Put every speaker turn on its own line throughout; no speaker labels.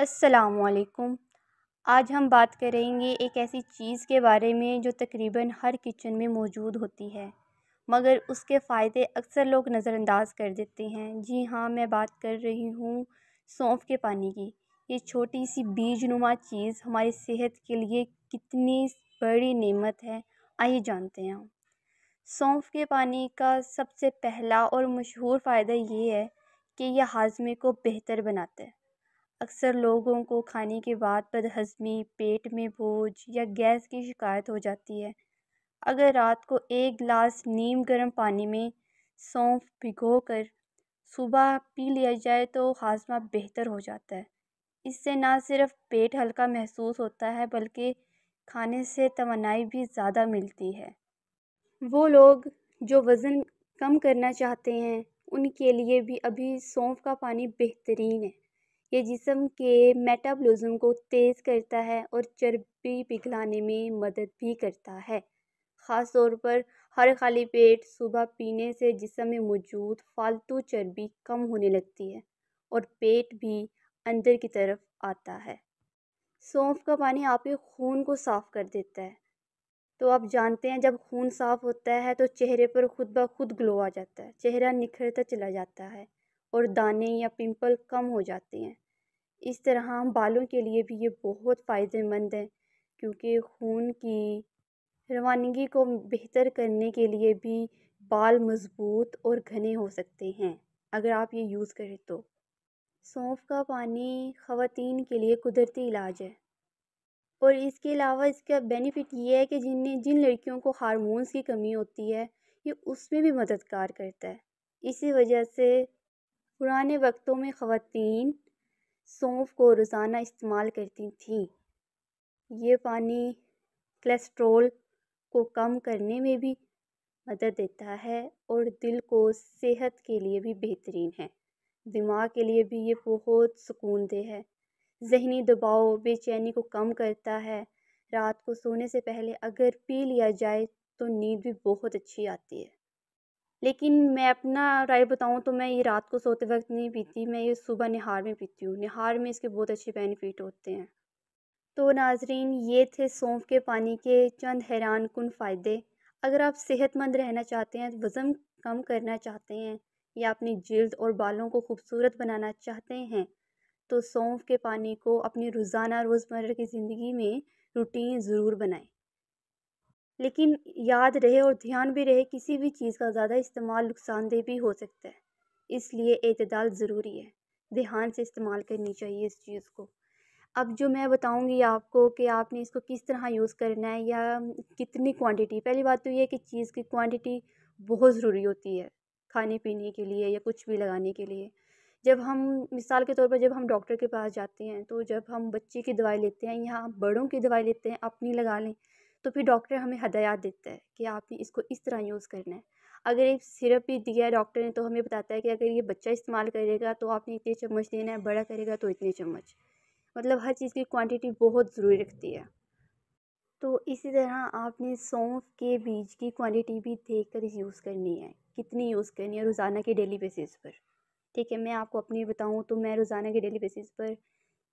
السلام علیکم۔ آج ہم بات کریں گے ایک ایسی چیز کے بارے میں جو تقریباً ہر کچن میں موجود ہوتی ہے، مگر اس کے فائدے اکثر لوگ نظر انداز کر دیتے ہیں۔ جی ہاں، میں بات کر رہی ہوں سونف کے پانی کی۔ یہ چھوٹی سی بیج نما چیز ہماری صحت کے لیے کتنی بڑی نعمت ہے، آئیے جانتے ہیں ہم۔ سونف کے پانی کا سب سے پہلا اور مشہور فائدہ یہ ہے کہ یہ ہاضمے کو بہتر بناتا ہے۔ اکثر لوگوں کو کھانے کے بعد بدہضمی، پیٹ میں بوجھ یا گیس کی شکایت ہو جاتی ہے۔ اگر رات کو ایک گلاس نیم گرم پانی میں سونف بھگو کر صبح پی لیا جائے تو ہاضمہ بہتر ہو جاتا ہے۔ اس سے نہ صرف پیٹ ہلکا محسوس ہوتا ہے بلکہ کھانے سے توانائی بھی زیادہ ملتی ہے۔ وہ لوگ جو وزن کم کرنا چاہتے ہیں ان کے لیے بھی ابھی سونف کا پانی بہترین ہے۔ یہ جسم کے میٹابولزم کو تیز کرتا ہے اور چربی پگھلانے میں مدد بھی کرتا ہے۔ خاص طور پر ہر خالی پیٹ صبح پینے سے جسم میں موجود فالتو چربی کم ہونے لگتی ہے اور پیٹ بھی اندر کی طرف آتا ہے۔ سونف کا پانی آپ کے خون کو صاف کر دیتا ہے۔ تو آپ جانتے ہیں جب خون صاف ہوتا ہے تو چہرے پر خود بخود گلو آ جاتا ہے، چہرہ نکھرتا چلا جاتا ہے اور دانے یا پمپل کم ہو جاتے ہیں۔ اس طرح بالوں کے لیے بھی یہ بہت فائدہ مند ہے، کیونکہ خون کی روانگی کو بہتر کرنے کے لیے بھی بال مضبوط اور گھنے ہو سکتے ہیں اگر آپ یہ یوز کریں تو۔ سونف کا پانی خواتین کے لیے قدرتی علاج ہے، اور اس کے علاوہ اس کا بینیفٹ یہ ہے کہ جن لڑکیوں کو ہارمونز کی کمی ہوتی ہے یہ اس میں بھی مددگار کرتا ہے۔ اسی وجہ سے پرانے وقتوں میں خواتین سونف کو روزانہ استعمال کرتی تھیں۔ یہ پانی کولیسٹرول کو کم کرنے میں بھی مدد دیتا ہے اور دل کو صحت کے لیے بھی بہترین ہے۔ دماغ کے لیے بھی یہ بہت سکون دہ ہے، ذہنی دباؤ، بے چینی کو کم کرتا ہے۔ رات کو سونے سے پہلے اگر پی لیا جائے تو نیند بھی بہت اچھی آتی ہے۔ لیکن میں اپنا رائے بتاؤں تو میں یہ رات کو سوتے وقت نہیں پیتی، میں یہ صبح نہار میں پیتی ہوں۔ نہار میں اس کے بہت اچھے بینیفٹ ہوتے ہیں۔ تو ناظرین، یہ تھے سونف کے پانی کے چند حیران کن فائدے۔ اگر آپ صحت مند رہنا چاہتے ہیں، وزن کم کرنا چاہتے ہیں یا اپنی جلد اور بالوں کو خوبصورت بنانا چاہتے ہیں تو سونف کے پانی کو اپنی روزمرہ کی زندگی میں روٹین ضرور بنائیں۔ لیکن یاد رہے اور دھیان بھی رہے، کسی بھی چیز کا زیادہ استعمال نقصان دہ بھی ہو سکتا ہے، اس لیے اعتدال ضروری ہے۔ دھیان سے استعمال کرنی چاہیے اس چیز کو۔ اب جو میں بتاؤں گی آپ کو کہ آپ نے اس کو کس طرح یوز کرنا ہے یا کتنی کوانٹٹی۔ پہلی بات تو یہ ہے کہ چیز کی کوانٹٹی بہت ضروری ہوتی ہے کھانے پینے کے لیے یا کچھ بھی لگانے کے لیے۔ جب ہم مثال کے طور پر جب ہم ڈاکٹر کے پاس جاتے ہیں تو جب ہم بچے کی دوائی لیتے ہیں یا بڑوں کی دوائی لیتے ہیں اپنی لگا لیں تو پھر ڈاکٹر ہمیں ہدایات دیتا ہے کہ آپ نے اس کو اس طرح یوز کرنا ہے۔ اگر ایک سرپ بھی دیا ہے ڈاکٹر نے تو ہمیں بتاتا ہے کہ اگر یہ بچہ استعمال کرے گا تو آپ نے اتنے چمچ دینا ہے، بڑا کرے گا تو اتنے چمچ۔ مطلب ہر چیز کی کوانٹٹی بہت ضروری رکھتی ہے۔ تو اسی طرح آپ نے سونف کے بیج کی کوانٹٹی بھی دیکھ کر یوز کرنی ہے، کتنی یوز کرنی ہے روزانہ کے ڈیلی بیسس پر۔ ٹھیک ہے، میں آپ کو اپنی بتاؤں تو میں روزانہ کے ڈیلی بیسس پر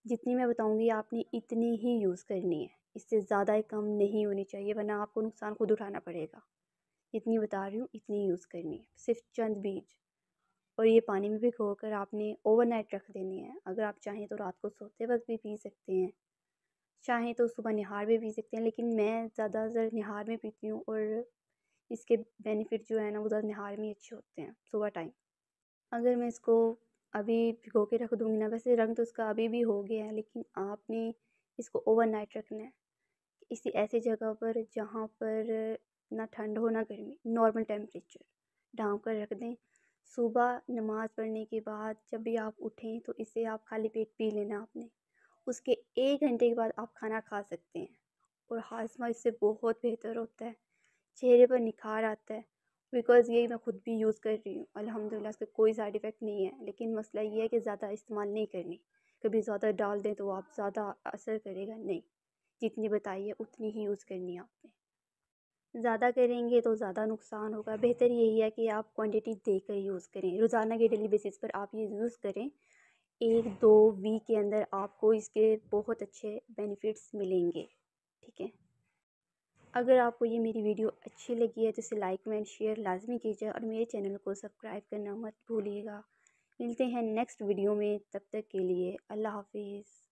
جتنی میں بتاؤں گی آپ نے اتنی ہی یوز کرنی ہے، اس سے زیادہ کم نہیں ہونی چاہیے ورنہ آپ کو نقصان خود اٹھانا پڑے گا۔ جتنی بتا رہی ہوں اتنی یوز کرنی ہے، صرف چند بیج، اور یہ پانی میں بھگو کر آپ نے اوور نائٹ رکھ دینی ہے۔ اگر آپ چاہیں تو رات کو سوتے وقت بھی پی سکتے ہیں، چاہیں تو صبح نہار میں پی سکتے ہیں، لیکن میں زیادہ تر نہار میں پیتی ہوں اور اس کے بینیفٹ جو ہے نا وہ زیادہ نہار میں اچھے ہوتے ہیں صبح ٹائم۔ اگر میں اس کو ابھی بھگو کے رکھ دوں گی نا، ویسے رنگ تو اس کا ابھی بھی ہو گیا ہے، لیکن آپ نے اس کو اوور نائٹ رکھنا ہے کسی ایسی جگہ پر جہاں پر نہ ٹھنڈ ہو نہ گرمی، نارمل ٹیمپریچر ڈھانپ کر رکھ دیں۔ صبح نماز پڑھنے کے بعد جب بھی آپ اٹھیں تو اسے آپ خالی پیٹ پی لینا آپ نے، اس کے 1 گھنٹے کے بعد آپ کھانا کھا سکتے ہیں اور ہاضمہ اس سے بہت بہتر ہوتا ہے، چہرے پر نکھار آتا ہے۔ بیکاز یہ میں خود بھی یوز کر رہی ہوں، الحمدللہ اس کا کوئی سائیڈ ایفیکٹ نہیں ہے، لیکن مسئلہ یہ ہے کہ زیادہ استعمال نہیں کرنی، کبھی زیادہ ڈال دیں تو آپ زیادہ اثر کرے گا نہیں، جتنی بتائی ہے اتنی ہی یوز کرنی ہے آپ نے۔ زیادہ کریں گے تو زیادہ نقصان ہوگا، بہتر یہی ہے کہ آپ کوانٹٹی دے کر یوز کریں، روزانہ کے ڈیلی بیسس پر آپ یہ یوز کریں۔ 1-2 ویک کے اندر آپ کو اس کے بہت اچھے بینیفٹس ملیں گے، ٹھیک ہے۔ اگر آپ کو یہ میری ویڈیو اچھی لگی ہے تو اسے لائک کمنٹ شیئر لازمی کیجیے اور میرے چینل کو سبسکرائب کرنا مت بھولیے گا۔ ملتے ہیں نیکسٹ ویڈیو میں، تب تک کے لیے اللہ حافظ۔